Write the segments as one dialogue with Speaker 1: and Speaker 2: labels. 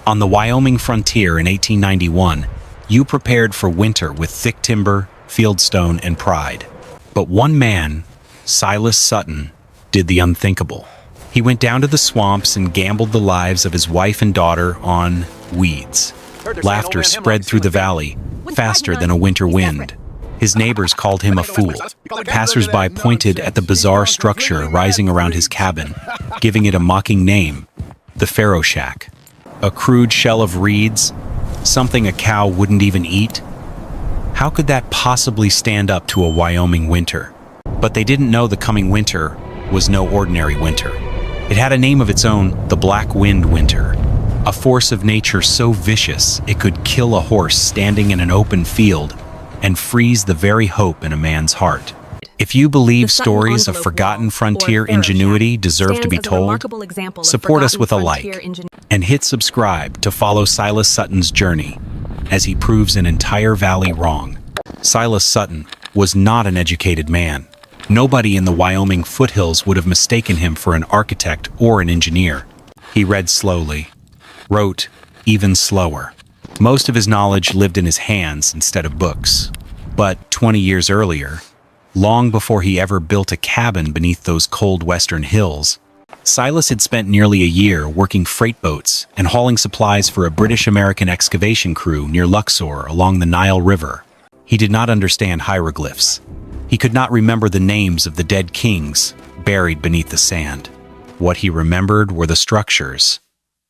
Speaker 1: On the Wyoming frontier in 1891, you prepared for winter with thick timber, fieldstone, and pride. But one man, Silas Sutton, did the unthinkable. He went down to the swamps and gambled the lives of his wife and daughter on weeds. Laughter spread through the valley, faster than a winter wind. His neighbors called him a fool. Passers-by pointed at the bizarre structure rising around his cabin, giving it a mocking name, the Pharaoh Shack. A crude shell of reeds, something a cow wouldn't even eat. How could that possibly stand up to a Wyoming winter? But they didn't know the coming winter was no ordinary winter. It had a name of its own, the Black Wind Winter, a force of nature so vicious it could kill a horse standing in an open field and freeze the very hope in a man's heart. If you believe stories of forgotten frontier ingenuity deserve to be told, support us with a like and hit subscribe to follow Silas Sutton's journey as he proves an entire valley wrong. Silas Sutton was not an educated man. Nobody in the Wyoming foothills would have mistaken him for an architect or an engineer. He read slowly, wrote even slower. Most of his knowledge lived in his hands instead of books. But 20 years earlier, long before he ever built a cabin beneath those cold western hills, Silas had spent nearly a year working freight boats and hauling supplies for a British-American excavation crew near Luxor along the Nile River. He did not understand hieroglyphs. He could not remember the names of the dead kings buried beneath the sand. What he remembered were the structures.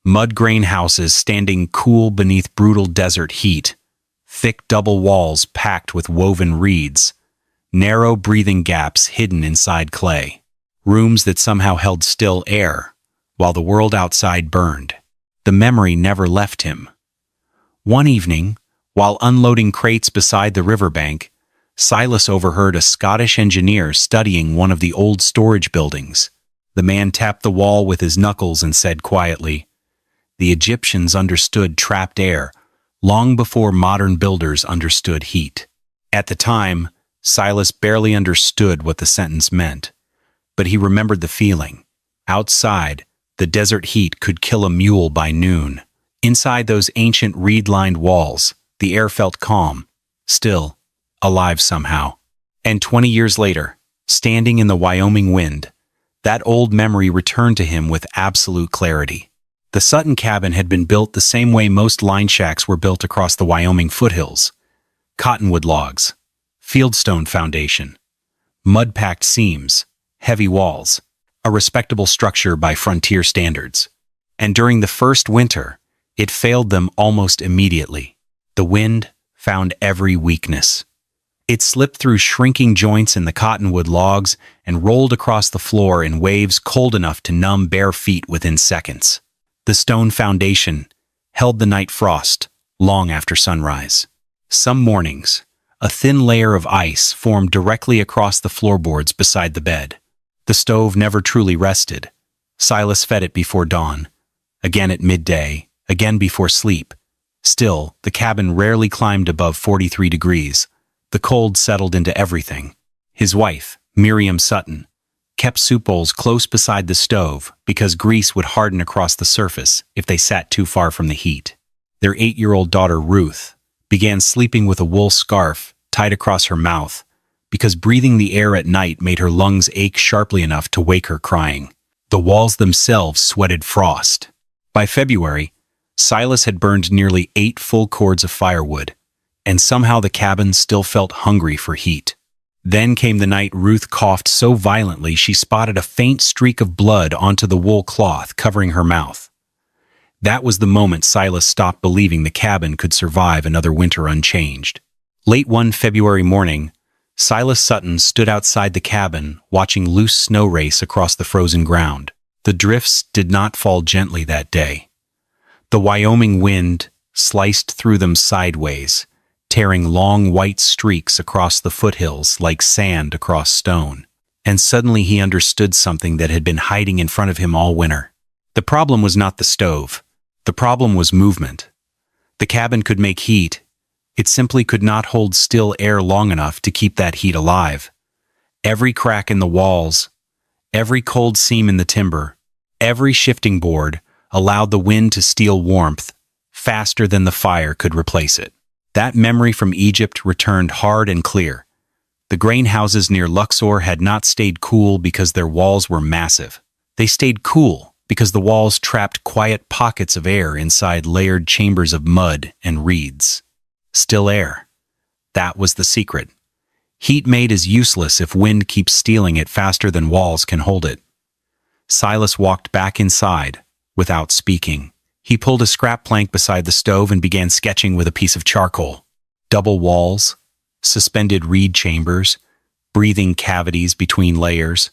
Speaker 1: Mud grain houses standing cool beneath brutal desert heat, thick double walls packed with woven reeds, narrow breathing gaps hidden inside clay. Rooms that somehow held still air, while the world outside burned. The memory never left him. One evening, while unloading crates beside the riverbank, Silas overheard a Scottish engineer studying one of the old storage buildings. The man tapped the wall with his knuckles and said quietly, "The Egyptians understood trapped air long before modern builders understood heat." At the time, Silas barely understood what the sentence meant. But he remembered the feeling. Outside, the desert heat could kill a mule by noon. Inside those ancient reed-lined walls, the air felt calm, still, alive somehow. And 20 years later, standing in the Wyoming wind, that old memory returned to him with absolute clarity. The Sutton cabin had been built the same way most line shacks were built across the Wyoming foothills. Cottonwood logs, fieldstone foundation, mud-packed seams, heavy walls, a respectable structure by frontier standards. And during the first winter, it failed them almost immediately. The wind found every weakness. It slipped through shrinking joints in the cottonwood logs and rolled across the floor in waves cold enough to numb bare feet within seconds. The stone foundation held the night frost long after sunrise. Some mornings, a thin layer of ice formed directly across the floorboards beside the bed. The stove never truly rested. Silas fed it before dawn, again at midday, again before sleep. Still, the cabin rarely climbed above 43 degrees. The cold settled into everything. His wife, Miriam Sutton, kept soup bowls close beside the stove because grease would harden across the surface if they sat too far from the heat. Their 8-year-old daughter, Ruth, began sleeping with a wool scarf tied across her mouth because breathing the air at night made her lungs ache sharply enough to wake her crying. The walls themselves sweated frost. By February, Silas had burned nearly 8 full cords of firewood, and somehow the cabin still felt hungry for heat. Then came the night Ruth coughed so violently she spotted a faint streak of blood onto the wool cloth covering her mouth. That was the moment Silas stopped believing the cabin could survive another winter unchanged. Late one February morning, Silas Sutton stood outside the cabin watching loose snow race across the frozen ground. The drifts did not fall gently that day. The Wyoming wind sliced through them sideways, tearing long white streaks across the foothills like sand across stone. And suddenly he understood something that had been hiding in front of him all winter. The problem was not the stove. The problem was movement. The cabin could make heat. It simply could not hold still air long enough to keep that heat alive. Every crack in the walls, every cold seam in the timber, every shifting board allowed the wind to steal warmth faster than the fire could replace it. That memory from Egypt returned hard and clear. The grain houses near Luxor had not stayed cool because their walls were massive. They stayed cool because the walls trapped quiet pockets of air inside layered chambers of mud and reeds. Still air. That was the secret. Heat made is useless if wind keeps stealing it faster than walls can hold it. Silas walked back inside, without speaking. He pulled a scrap plank beside the stove and began sketching with a piece of charcoal. Double walls, suspended reed chambers, breathing cavities between layers.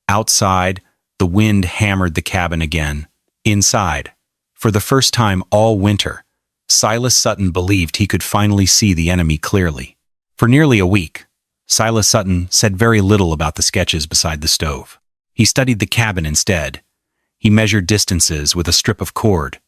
Speaker 1: Outside, the wind hammered the cabin again. Inside, for the first time all winter, Silas Sutton believed he could finally see the enemy clearly. For nearly a week, Silas Sutton said very little about the sketches beside the stove. He studied the cabin instead. He measured distances with a strip of cord,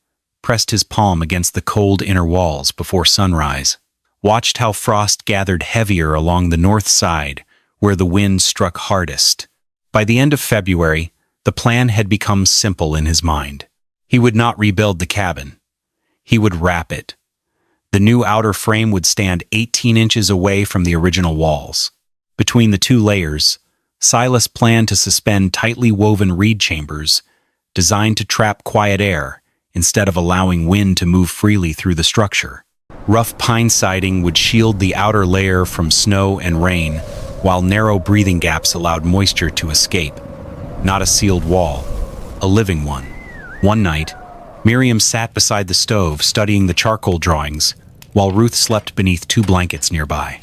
Speaker 1: pressed his palm against the cold inner walls before sunrise, watched how frost gathered heavier along the north side where the wind struck hardest. By the end of February, the plan had become simple in his mind. He would not rebuild the cabin. He would wrap it. The new outer frame would stand 18 inches away from the original walls. Between the two layers, Silas planned to suspend tightly woven reed chambers designed to trap quiet air instead of allowing wind to move freely through the structure. Rough pine siding would shield the outer layer from snow and rain, while narrow breathing gaps allowed moisture to escape. Not a sealed wall, a living one. One night, Miriam sat beside the stove studying the charcoal drawings, while Ruth slept beneath two blankets nearby.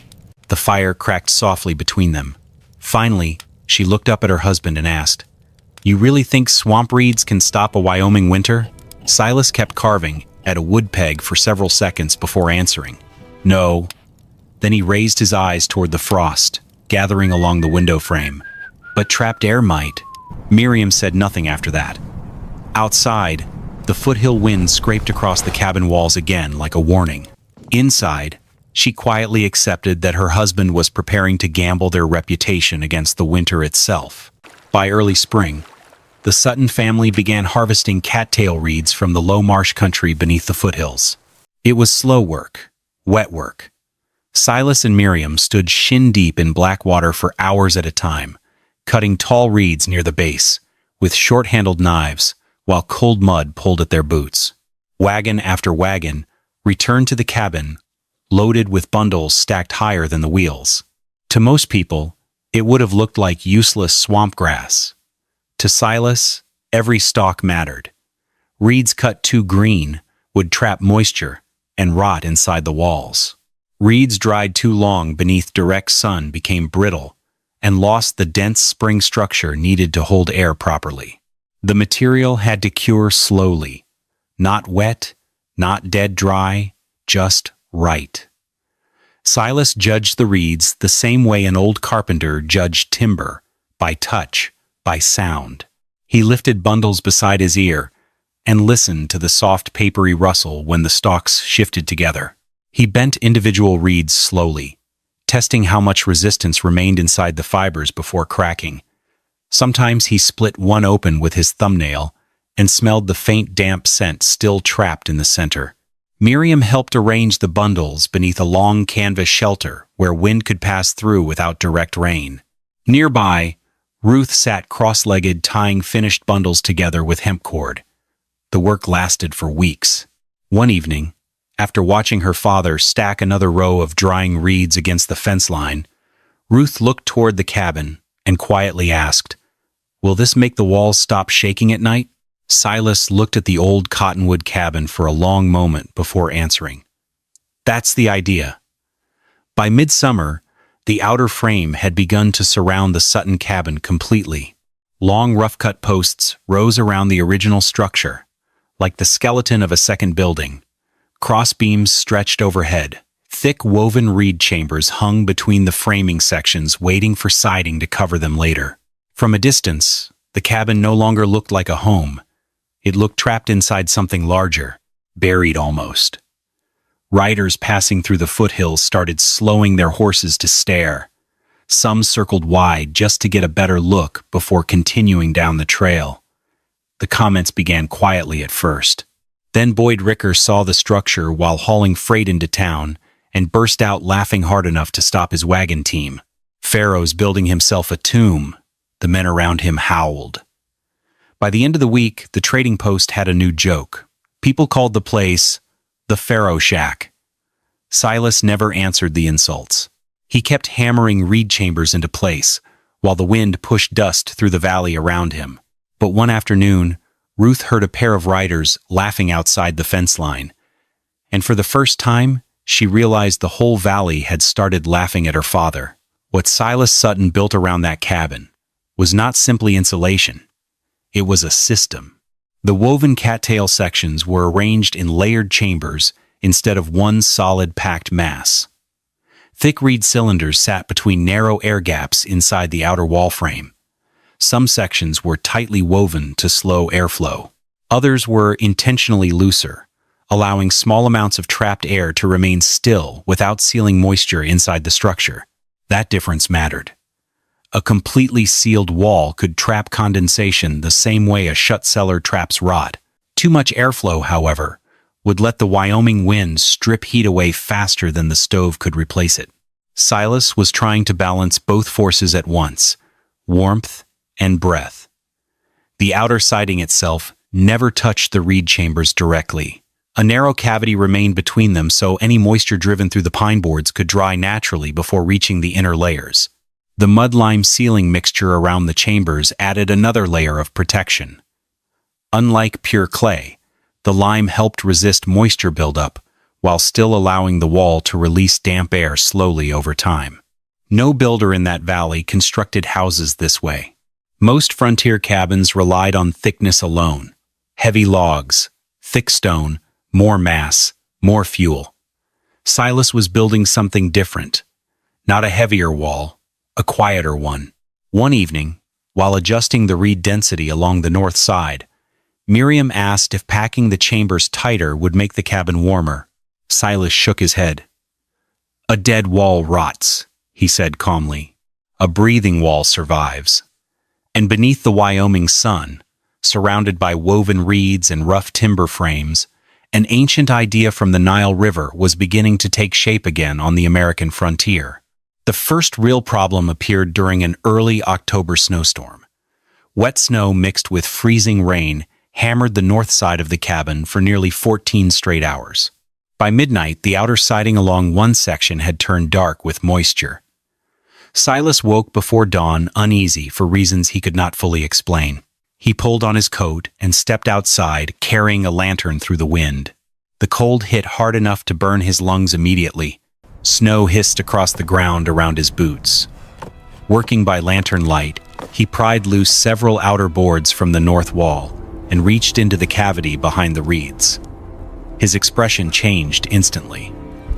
Speaker 1: The fire cracked softly between them. Finally, she looked up at her husband and asked, "You really think swamp reeds can stop a Wyoming winter?" Silas kept carving at a wood peg for several seconds before answering, "No." Then he raised his eyes toward the frost, gathering along the window frame. "But trapped air might." Miriam said nothing after that. Outside, the foothill wind scraped across the cabin walls again like a warning. Inside, she quietly accepted that her husband was preparing to gamble their reputation against the winter itself. By early spring, the Sutton family began harvesting cattail reeds from the low marsh country beneath the foothills. It was slow work, wet work. Silas and Miriam stood shin-deep in black water for hours at a time, cutting tall reeds near the base, with short-handled knives, while cold mud pulled at their boots. Wagon after wagon returned to the cabin, loaded with bundles stacked higher than the wheels. To most people, it would have looked like useless swamp grass. To Silas, every stalk mattered. Reeds cut too green would trap moisture and rot inside the walls. Reeds dried too long beneath direct sun became brittle and lost the dense spring structure needed to hold air properly. The material had to cure slowly, not wet, not dead dry, just right. Silas judged the reeds the same way an old carpenter judged timber, by touch, by sound. He lifted bundles beside his ear and listened to the soft papery rustle when the stalks shifted together. He bent individual reeds slowly, testing how much resistance remained inside the fibers before cracking. Sometimes he split one open with his thumbnail and smelled the faint damp scent still trapped in the center. Miriam helped arrange the bundles beneath a long canvas shelter where wind could pass through without direct rain. Nearby, Ruth sat cross-legged tying finished bundles together with hemp cord. The work lasted for weeks. One evening, after watching her father stack another row of drying reeds against the fence line, Ruth looked toward the cabin and quietly asked, "Will this make the walls stop shaking at night?" Silas looked at the old cottonwood cabin for a long moment before answering, "That's the idea." By midsummer, the outer frame had begun to surround the Sutton cabin completely. Long rough-cut posts rose around the original structure, like the skeleton of a second building. Crossbeams stretched overhead. Thick woven reed chambers hung between the framing sections, waiting for siding to cover them later. From a distance, the cabin no longer looked like a home. It looked trapped inside something larger, buried almost. Riders passing through the foothills started slowing their horses to stare. Some circled wide just to get a better look before continuing down the trail. The comments began quietly at first. Then Boyd Ricker saw the structure while hauling freight into town and burst out laughing hard enough to stop his wagon team. "Pharaoh's building himself a tomb," the men around him howled. By the end of the week, the trading post had a new joke. People called the place the Pharaoh Shack. Silas never answered the insults. He kept hammering reed chambers into place, while the wind pushed dust through the valley around him. But one afternoon, Ruth heard a pair of riders laughing outside the fence line. And for the first time, she realized the whole valley had started laughing at her father. What Silas Sutton built around that cabin was not simply insulation. It was a system. The woven cattail sections were arranged in layered chambers instead of one solid packed mass. Thick reed cylinders sat between narrow air gaps inside the outer wall frame. Some sections were tightly woven to slow airflow. Others were intentionally looser, allowing small amounts of trapped air to remain still without sealing moisture inside the structure. That difference mattered. A completely sealed wall could trap condensation the same way a shut cellar traps rot. Too much airflow, however, would let the Wyoming wind strip heat away faster than the stove could replace it. Silas was trying to balance both forces at once, warmth and breath. The outer siding itself never touched the reed chambers directly. A narrow cavity remained between them so any moisture driven through the pine boards could dry naturally before reaching the inner layers. The mud-lime sealing mixture around the chambers added another layer of protection. Unlike pure clay, the lime helped resist moisture buildup while still allowing the wall to release damp air slowly over time. No builder in that valley constructed houses this way. Most frontier cabins relied on thickness alone. Heavy logs, thick stone, more mass, more fuel. Silas was building something different. Not a heavier wall, a quieter one. One evening, while adjusting the reed density along the north side, Miriam asked if packing the chambers tighter would make the cabin warmer. Silas shook his head. "A dead wall rots," he said calmly. "A breathing wall survives." And beneath the Wyoming sun, surrounded by woven reeds and rough timber frames, an ancient idea from the Nile River was beginning to take shape again on the American frontier. The first real problem appeared during an early October snowstorm. Wet snow mixed with freezing rain hammered the north side of the cabin for nearly 14 straight hours. By midnight, the outer siding along one section had turned dark with moisture. Silas woke before dawn uneasy for reasons he could not fully explain. He pulled on his coat and stepped outside, carrying a lantern through the wind. The cold hit hard enough to burn his lungs immediately. Snow hissed across the ground around his boots. Working by lantern light, he pried loose several outer boards from the north wall and reached into the cavity behind the reeds. His expression changed instantly.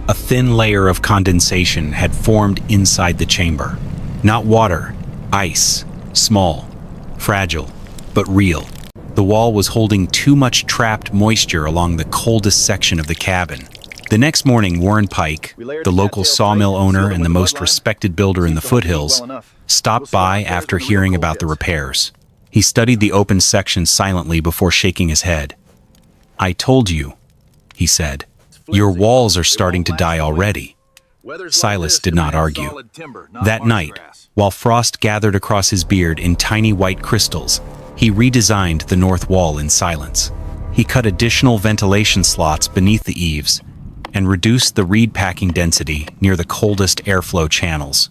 Speaker 1: A thin layer of condensation had formed inside the chamber. Not water, ice, small, fragile, but real. The wall was holding too much trapped moisture along the coldest section of the cabin. The next morning, Warren Pike, the local sawmill owner and the most respected builder in the foothills, stopped by after hearing about the repairs. He studied the open section silently before shaking his head. "I told you," he said. "Your walls are starting to die already." Silas did not argue. That night, while frost gathered across his beard in tiny white crystals, he redesigned the north wall in silence. He cut additional ventilation slots beneath the eaves and reduced the reed packing density near the coldest airflow channels.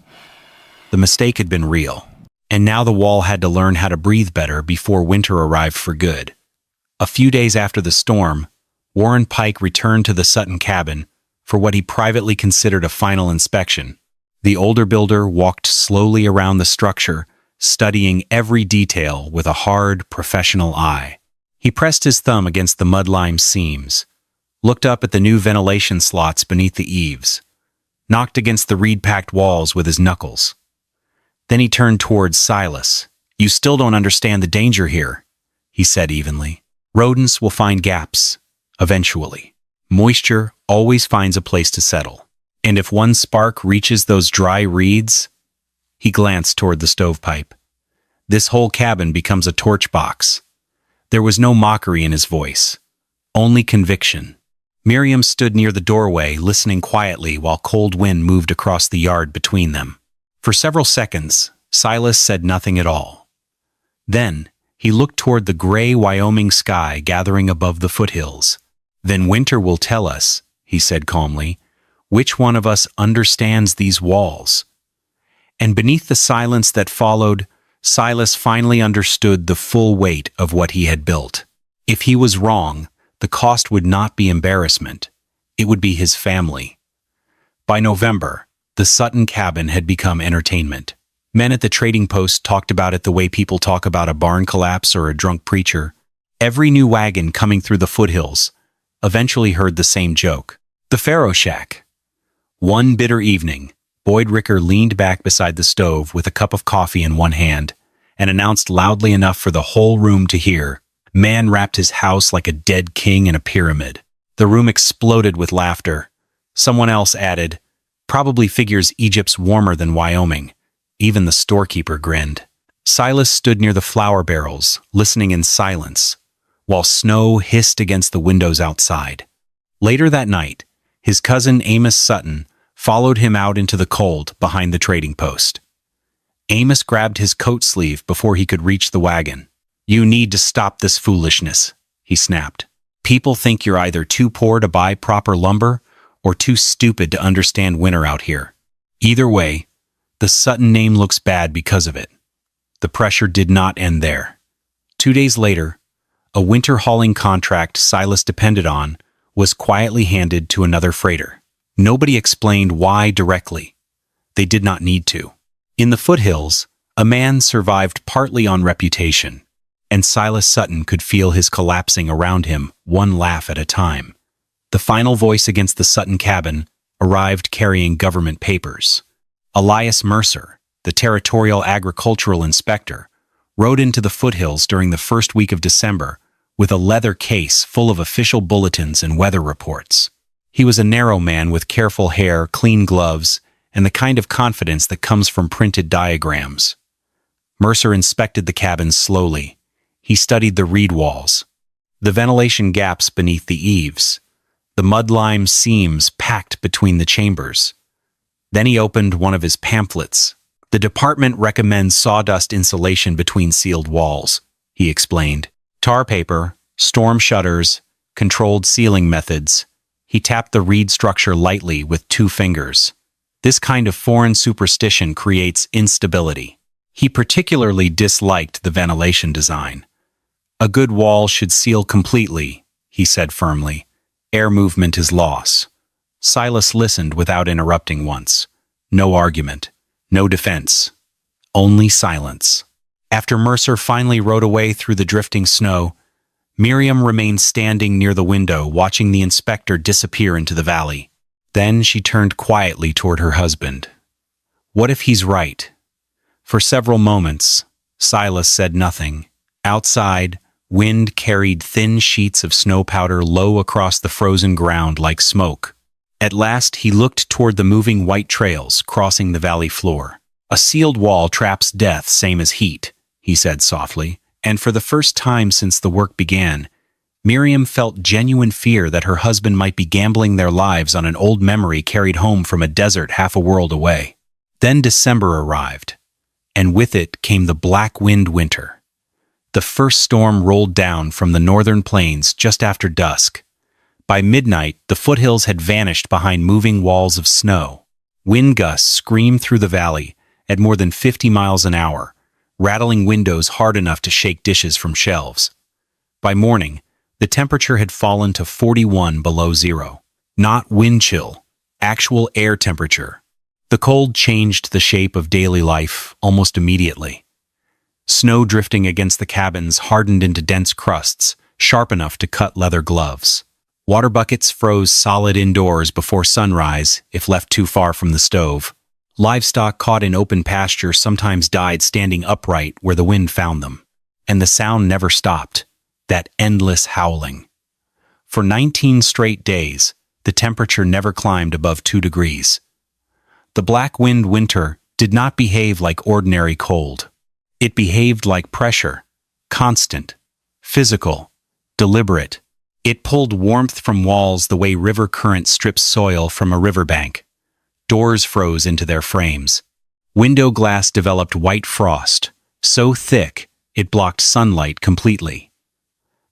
Speaker 1: The mistake had been real, and now the wall had to learn how to breathe better before winter arrived for good. A few days after the storm, Warren Pike returned to the Sutton cabin for what he privately considered a final inspection. The older builder walked slowly around the structure, studying every detail with a hard, professional eye. He pressed his thumb against the mud-lime seams, looked up at the new ventilation slots beneath the eaves, knocked against the reed-packed walls with his knuckles. Then he turned towards Silas. "You still don't understand the danger here," he said evenly. "Rodents will find gaps, eventually. Moisture always finds a place to settle. And if one spark reaches those dry reeds," he glanced toward the stovepipe, "this whole cabin becomes a torch box." There was no mockery in his voice, Only conviction. Miriam stood near the doorway, listening quietly while cold wind moved across the yard between them. For several seconds, Silas said nothing at all. Then, he looked toward the gray Wyoming sky gathering above the foothills. "Then winter will tell us," he said calmly, "which one of us understands these walls." And beneath the silence that followed, Silas finally understood the full weight of what he had built. If he was wrong, the cost would not be embarrassment. It would be his family. By November, the Sutton cabin had become entertainment. Men at the trading post talked about it the way people talk about a barn collapse or a drunk preacher. Every new wagon coming through the foothills eventually heard the same joke. The Pharaoh Shack. One bitter evening, Boyd Ricker leaned back beside the stove with a cup of coffee in one hand and announced loudly enough for the whole room to hear, "Man wrapped his house like a dead king in a pyramid." The room exploded with laughter. Someone else added, "Probably figures Egypt's warmer than Wyoming." Even the storekeeper grinned. Silas stood near the flour barrels, listening in silence, while snow hissed against the windows outside. Later that night, his cousin Amos Sutton followed him out into the cold behind the trading post. Amos grabbed his coat sleeve before he could reach the wagon. "You need to stop this foolishness," he snapped. "People think you're either too poor to buy proper lumber or too stupid to understand winter out here. Either way, the Sutton name looks bad because of it." The pressure did not end there. 2 days later, a winter hauling contract Silas depended on was quietly handed to another freighter. Nobody explained why directly. They did not need to. In the foothills, a man survived partly on reputation, and Silas Sutton could feel his collapsing around him, one laugh at a time. The final voice against the Sutton cabin arrived carrying government papers. Elias Mercer, the territorial agricultural inspector, rode into the foothills during the first week of December with a leather case full of official bulletins and weather reports. He was a narrow man with careful hair, clean gloves, and the kind of confidence that comes from printed diagrams. Mercer inspected the cabin slowly. He studied the reed walls, the ventilation gaps beneath the eaves, the mud-lime seams packed between the chambers. Then he opened one of his pamphlets. "The department recommends sawdust insulation between sealed walls," he explained. "Tar paper, storm shutters, controlled sealing methods." He tapped the reed structure lightly with 2 fingers. "This kind of foreign superstition creates instability." He particularly disliked the ventilation design. "A good wall should seal completely," he said firmly. "Air movement is loss." Silas listened without interrupting once. No argument, no defense, only silence. After Mercer finally rode away through the drifting snow, Miriam remained standing near the window, watching the inspector disappear into the valley. Then she turned quietly toward her husband. What if he's right? For several moments, Silas said nothing. Outside, wind carried thin sheets of snow powder low across the frozen ground like smoke. At last, he looked toward the moving white trails crossing the valley floor. "A sealed wall traps death same as heat," he said softly, and for the first time since the work began, Miriam felt genuine fear that her husband might be gambling their lives on an old memory carried home from a desert half a world away. Then December arrived, and with it came the black wind winter. The first storm rolled down from the northern plains just after dusk. By midnight, the foothills had vanished behind moving walls of snow. Wind gusts screamed through the valley at more than 50 miles an hour, rattling windows hard enough to shake dishes from shelves. By morning, the temperature had fallen to 41 below zero. Not wind chill, actual air temperature. The cold changed the shape of daily life almost immediately. Snow drifting against the cabins hardened into dense crusts, sharp enough to cut leather gloves. Water buckets froze solid indoors before sunrise if left too far from the stove. Livestock caught in open pasture sometimes died standing upright where the wind found them. And the sound never stopped, that endless howling. For 19 straight days, the temperature never climbed above 2 degrees. The black wind winter did not behave like ordinary cold. It behaved like pressure, constant, physical, deliberate. It pulled warmth from walls the way river current strips soil from a riverbank. Doors froze into their frames. Window glass developed white frost, so thick it blocked sunlight completely.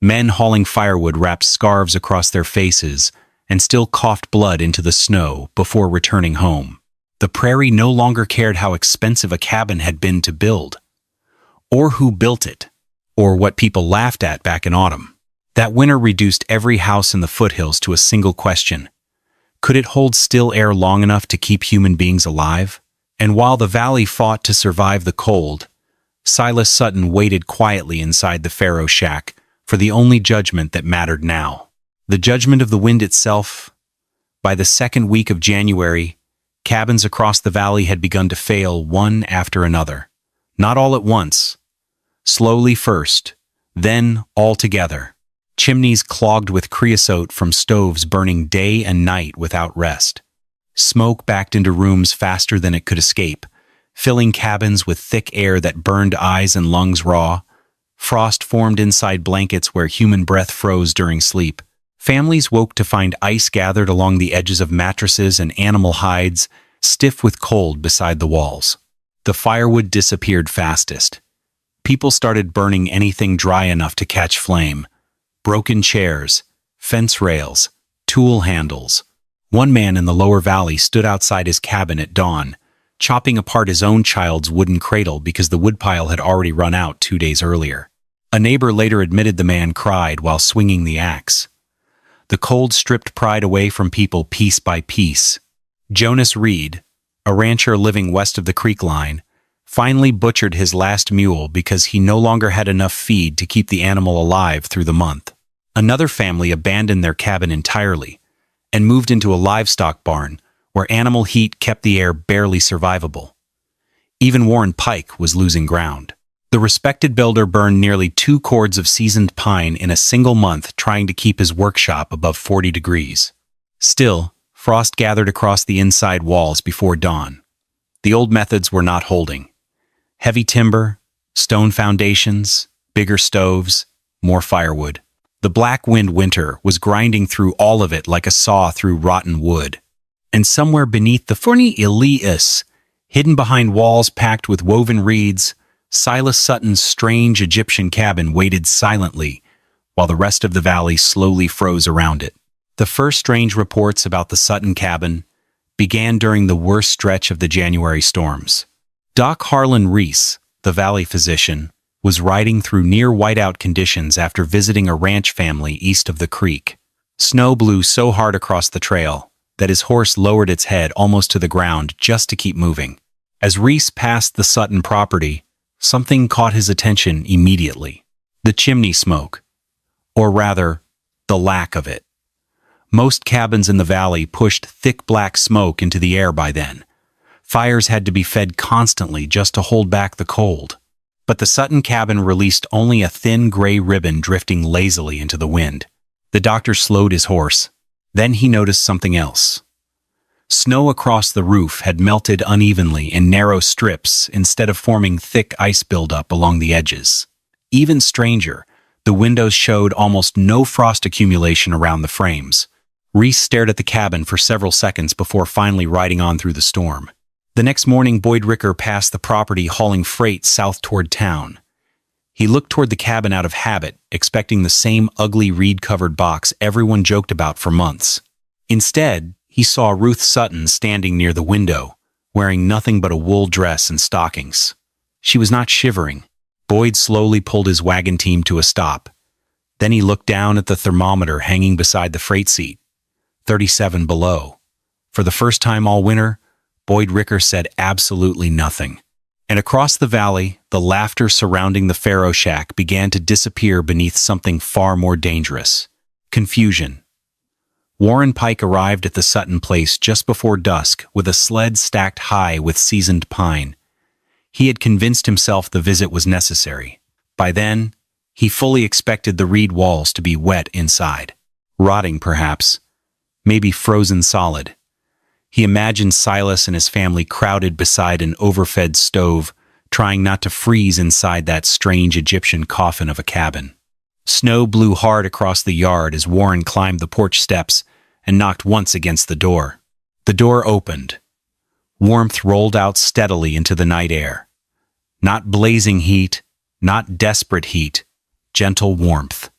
Speaker 1: Men hauling firewood wrapped scarves across their faces and still coughed blood into the snow before returning home. The prairie no longer cared how expensive a cabin had been to build, or who built it, or what people laughed at back in autumn. That winter reduced every house in the foothills to a single question. Could it hold still air long enough to keep human beings alive? And while the valley fought to survive the cold, Silas Sutton waited quietly inside the Pharaoh shack for the only judgment that mattered now. The judgment of the wind itself. By the second week of January, cabins across the valley had begun to fail one after another. Not all at once. Slowly first, then all together. Chimneys clogged with creosote from stoves burning day and night without rest. Smoke backed into rooms faster than it could escape, filling cabins with thick air that burned eyes and lungs raw. Frost formed inside blankets where human breath froze during sleep. Families woke to find ice gathered along the edges of mattresses and animal hides, stiff with cold beside the walls. The firewood disappeared fastest. People started burning anything dry enough to catch flame. Broken chairs, fence rails, tool handles. One man in the lower valley stood outside his cabin at dawn, chopping apart his own child's wooden cradle because the woodpile had already run out 2 days earlier. A neighbor later admitted the man cried while swinging the axe. The cold stripped pride away from people piece by piece. Jonas Reed, a rancher living west of the creek line, finally butchered his last mule because he no longer had enough feed to keep the animal alive through the month. Another family abandoned their cabin entirely and moved into a livestock barn where animal heat kept the air barely survivable. Even Warren Pike was losing ground. The respected builder burned nearly 2 cords of seasoned pine in a single month trying to keep his workshop above 40 degrees. Still, frost gathered across the inside walls before dawn. The old methods were not holding. Heavy timber, stone foundations, bigger stoves, more firewood. The black wind winter was grinding through all of it like a saw through rotten wood. And somewhere beneath the Forni Elias, hidden behind walls packed with woven reeds, Silas Sutton's strange Egyptian cabin waited silently while the rest of the valley slowly froze around it. The first strange reports about the Sutton cabin began during the worst stretch of the January storms. Doc Harlan Reese, the valley physician, was riding through near whiteout conditions after visiting a ranch family east of the creek. Snow blew so hard across the trail that his horse lowered its head almost to the ground just to keep moving. As Reese passed the Sutton property, something caught his attention immediately. The chimney smoke, or rather, the lack of it. Most cabins in the valley pushed thick black smoke into the air by then. Fires had to be fed constantly just to hold back the cold. But the Sutton cabin released only a thin gray ribbon drifting lazily into the wind. The doctor slowed his horse. Then he noticed something else. Snow across the roof had melted unevenly in narrow strips instead of forming thick ice buildup along the edges. Even stranger, the windows showed almost no frost accumulation around the frames. Reese stared at the cabin for several seconds before finally riding on through the storm. The next morning, Boyd Ricker passed the property hauling freight south toward town. He looked toward the cabin out of habit, expecting the same ugly reed-covered box everyone joked about for months. Instead, he saw Ruth Sutton standing near the window, wearing nothing but a wool dress and stockings. She was not shivering. Boyd slowly pulled his wagon team to a stop. Then he looked down at the thermometer hanging beside the freight seat. 37 below. For the first time all winter, Boyd Ricker said absolutely nothing. And across the valley, the laughter surrounding the Pharaoh shack began to disappear beneath something far more dangerous. Confusion. Warren Pike arrived at the Sutton place just before dusk with a sled stacked high with seasoned pine. He had convinced himself the visit was necessary. By then, he fully expected the reed walls to be wet inside. Rotting, perhaps. Maybe frozen solid. He imagined Silas and his family crowded beside an overfed stove, trying not to freeze inside that strange Egyptian coffin of a cabin. Snow blew hard across the yard as Warren climbed the porch steps and knocked once against the door. The door opened. Warmth rolled out steadily into the night air. Not blazing heat, not desperate heat, gentle warmth.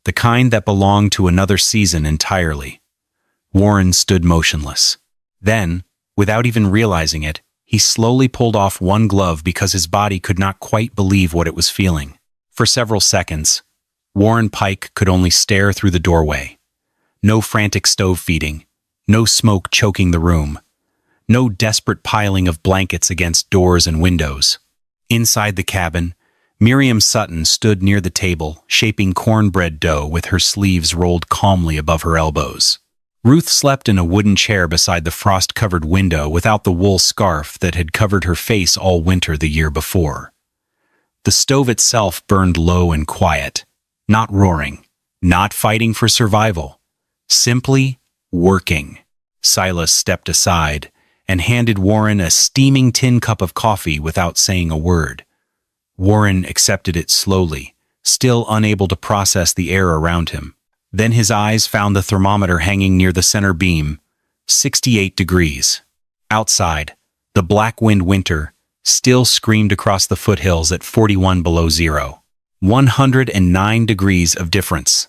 Speaker 1: The kind that belonged to another season entirely. Warren stood motionless. Then, without even realizing it, he slowly pulled off one glove because his body could not quite believe what it was feeling. For several seconds, Warren Pike could only stare through the doorway. No frantic stove feeding, no smoke choking the room, no desperate piling of blankets against doors and windows. Inside the cabin, Miriam Sutton stood near the table, shaping cornbread dough with her sleeves rolled calmly above her elbows. Ruth slept in a wooden chair beside the frost-covered window without the wool scarf that had covered her face all winter the year before. The stove itself burned low and quiet, not roaring, not fighting for survival, simply working. Silas stepped aside and handed Warren a steaming tin cup of coffee without saying a word. Warren accepted it slowly, still unable to process the air around him. Then his eyes found the thermometer hanging near the center beam, 68 degrees. Outside, the black wind winter still screamed across the foothills at 41 below zero. 109 degrees of difference.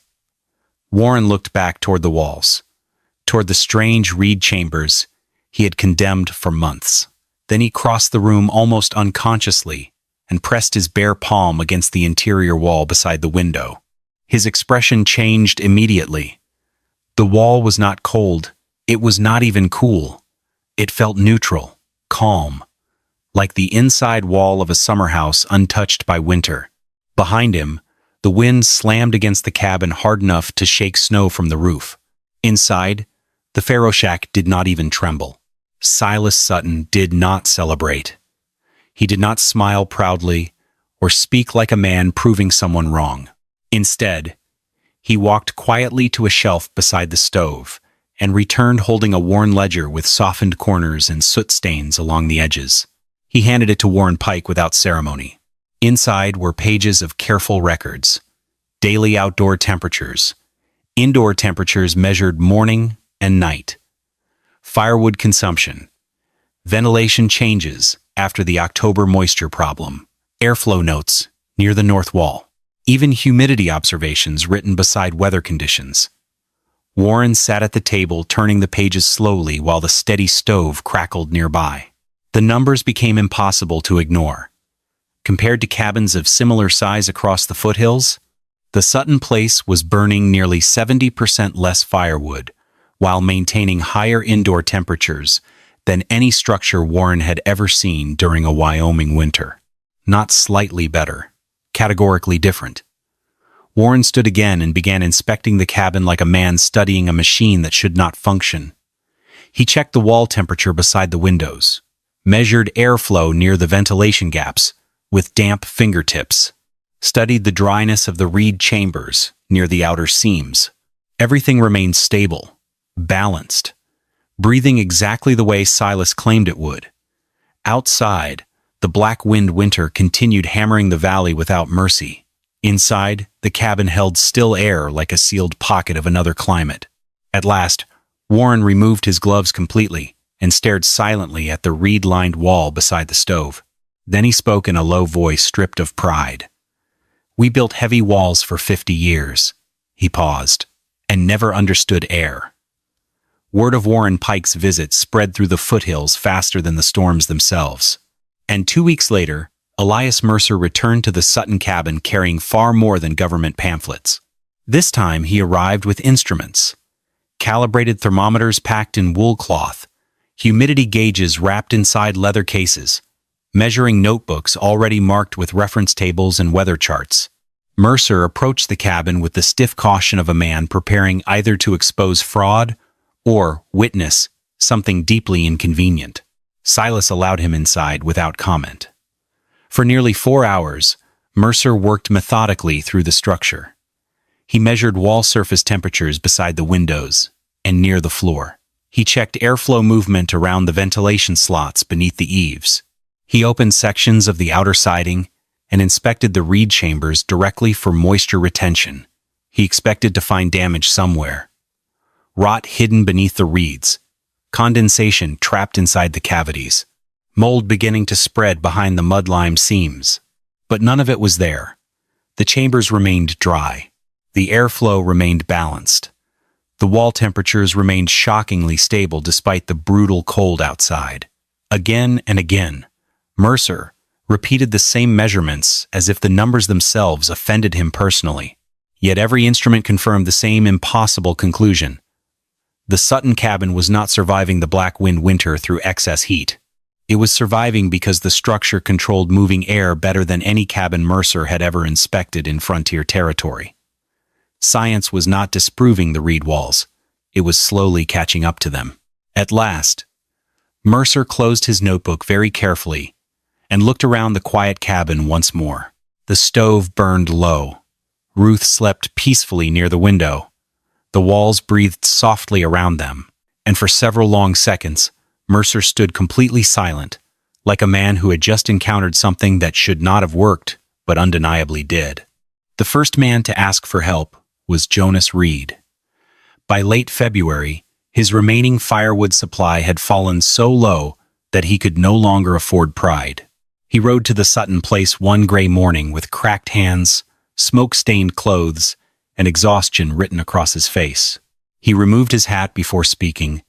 Speaker 1: Warren looked back toward the walls, toward the strange reed chambers he had condemned for months. Then he crossed the room almost unconsciously and pressed his bare palm against the interior wall beside the window. His expression changed immediately. The wall was not cold. It was not even cool. It felt neutral, calm, like the inside wall of a summer house untouched by winter. Behind him, the wind slammed against the cabin hard enough to shake snow from the roof. Inside, the Pharaoh shack did not even tremble. Silas Sutton did not celebrate. He did not smile proudly or speak like a man proving someone wrong. Instead, he walked quietly to a shelf beside the stove and returned holding a worn ledger with softened corners and soot stains along the edges. He handed it to Warren Pike without ceremony. Inside were pages of careful records, daily outdoor temperatures, indoor temperatures measured morning and night, firewood consumption, ventilation changes after the October moisture problem, airflow notes near the north wall, even humidity observations written beside weather conditions. Warren sat at the table turning the pages slowly while the steady stove crackled nearby. The numbers became impossible to ignore. Compared to cabins of similar size across the foothills, the Sutton place was burning nearly 70% less firewood while maintaining higher indoor temperatures than any structure Warren had ever seen during a Wyoming winter. Not slightly better, categorically different. Warren stood again and began inspecting the cabin like a man studying a machine that should not function. He checked the wall temperature beside the windows, measured airflow near the ventilation gaps with damp fingertips, studied the dryness of the reed chambers near the outer seams. Everything remained stable, balanced, breathing exactly the way Silas claimed it would. Outside, the black wind winter continued hammering the valley without mercy. Inside, the cabin held still air like a sealed pocket of another climate. At last, Warren removed his gloves completely and stared silently at the reed-lined wall beside the stove. Then he spoke in a low voice stripped of pride. "We built heavy walls for 50 years, he paused, and never understood air. Word of Warren Pike's visit spread through the foothills faster than the storms themselves. And 2 weeks later, Elias Mercer returned to the Sutton cabin carrying far more than government pamphlets. This time he arrived with instruments, calibrated thermometers packed in wool cloth, humidity gauges wrapped inside leather cases, measuring notebooks already marked with reference tables and weather charts. Mercer approached the cabin with the stiff caution of a man preparing either to expose fraud or witness something deeply inconvenient. Silas allowed him inside without comment. For nearly 4 hours, Mercer worked methodically through the structure. He measured wall surface temperatures beside the windows and near the floor. He checked airflow movement around the ventilation slots beneath the eaves. He opened sections of the outer siding and inspected the reed chambers directly for moisture retention. He expected to find damage somewhere. Rot hidden beneath the reeds, condensation trapped inside the cavities, mold beginning to spread behind the mud-lime seams. But none of it was there. The chambers remained dry. The airflow remained balanced. The wall temperatures remained shockingly stable despite the brutal cold outside. Again and again, Mercer repeated the same measurements as if the numbers themselves offended him personally. Yet every instrument confirmed the same impossible conclusion. The Sutton cabin was not surviving the black wind winter through excess heat. It was surviving because the structure controlled moving air better than any cabin Mercer had ever inspected in frontier territory. Science was not disproving the reed walls. It was slowly catching up to them. At last, Mercer closed his notebook very carefully and looked around the quiet cabin once more. The stove burned low. Ruth slept peacefully near the window. The walls breathed softly around them, and for several long seconds, Mercer stood completely silent, like a man who had just encountered something that should not have worked, but undeniably did. The first man to ask for help was Jonas Reed. By late February, his remaining firewood supply had fallen so low that he could no longer afford Pride. He rode to the Sutton place one gray morning with cracked hands, smoke-stained clothes, and exhaustion written across his face. He removed his hat before speaking.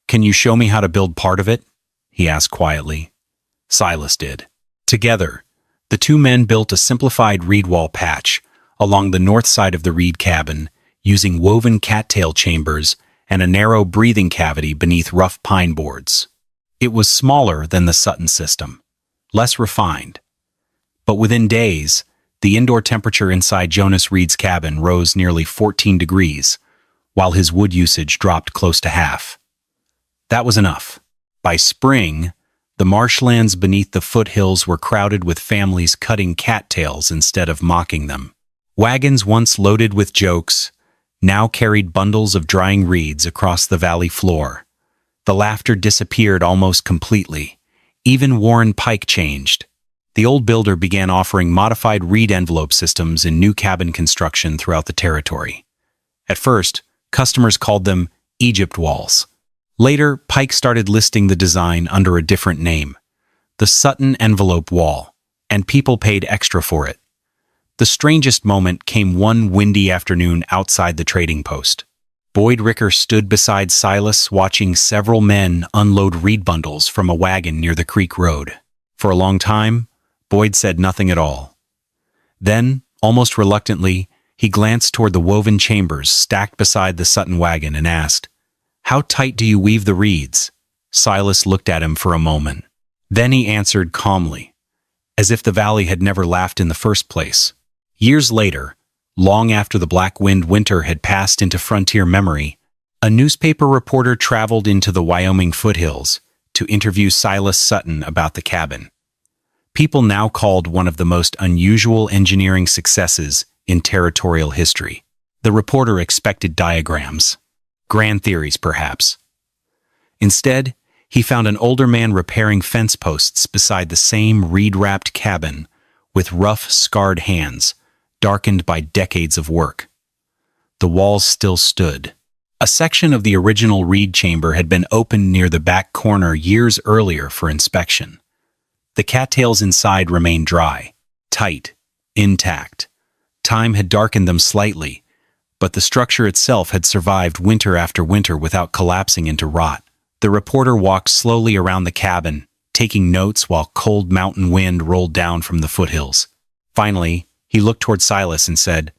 Speaker 1: "Can you show me how to build part of it?" he asked quietly. Silas did. Together, the two men built a simplified reed wall patch along the north side of the reed cabin, using woven cattail chambers and a narrow breathing cavity beneath rough pine boards. It was smaller than the Sutton system, less refined. But within days, the indoor temperature inside Jonas Reed's cabin rose nearly 14 degrees, while his wood usage dropped close to half. That was enough. By spring, the marshlands beneath the foothills were crowded with families cutting cattails instead of mocking them. Wagons once loaded with jokes now carried bundles of drying reeds across the valley floor. The laughter disappeared almost completely. Even Warren Pike changed. The old builder began offering modified reed envelope systems in new cabin construction throughout the territory. At first, customers called them Egypt walls. Later, Pike started listing the design under a different name, the Sutton envelope wall, and people paid extra for it. The strangest moment came one windy afternoon outside the trading post. Boyd Ricker stood beside Silas watching several men unload reed bundles from a wagon near the creek road. For a long time, Boyd said nothing at all. Then, almost reluctantly, he glanced toward the woven chambers stacked beside the Sutton wagon and asked, "How tight do you weave the reeds?" Silas looked at him for a moment. Then he answered calmly, as if the valley had never laughed in the first place. Years later, long after the black wind winter had passed into frontier memory, a newspaper reporter traveled into the Wyoming foothills to interview Silas Sutton about the cabin. People now called one of the most unusual engineering successes in territorial history. The reporter expected diagrams, grand theories perhaps. Instead, he found an older man repairing fence posts beside the same reed-wrapped cabin with rough, scarred hands, darkened by decades of work. The walls still stood. A section of the original reed chamber had been opened near the back corner years earlier for inspection. The cattails inside remained dry, tight, intact. Time had darkened them slightly, but the structure itself had survived winter after winter without collapsing into rot. The reporter walked slowly around the cabin, taking notes while cold mountain wind rolled down from the foothills. Finally, he looked toward Silas and said,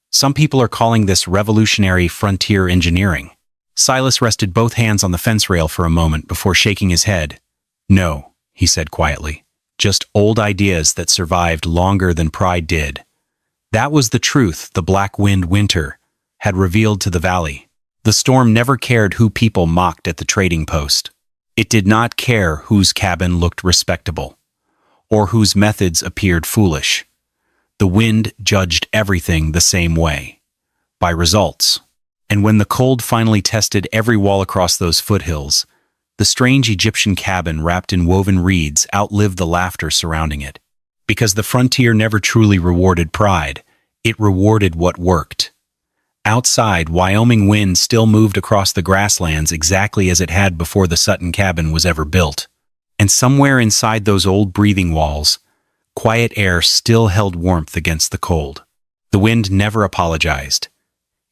Speaker 1: "Some people are calling this revolutionary frontier engineering." Silas rested both hands on the fence rail for a moment before shaking his head. "No," he said quietly, "just old ideas that survived longer than Pride did." That was the truth the black wind winter had revealed to the valley. The storm never cared who people mocked at the trading post. It did not care whose cabin looked respectable, or whose methods appeared foolish. The wind judged everything the same way, by results. And when the cold finally tested every wall across those foothills, the strange Egyptian cabin wrapped in woven reeds outlived the laughter surrounding it. Because the frontier never truly rewarded pride. It rewarded what worked. Outside, Wyoming wind still moved across the grasslands exactly as it had before the Sutton cabin was ever built. And somewhere inside those old breathing walls, quiet air still held warmth against the cold. The wind never apologized.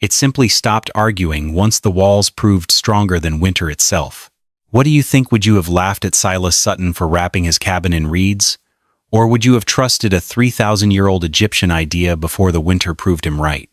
Speaker 1: It simply stopped arguing once the walls proved stronger than winter itself. What do you think? Would you have laughed at Silas Sutton for wrapping his cabin in reeds? Or would you have trusted a 3,000-year-old Egyptian idea before the winter proved him right?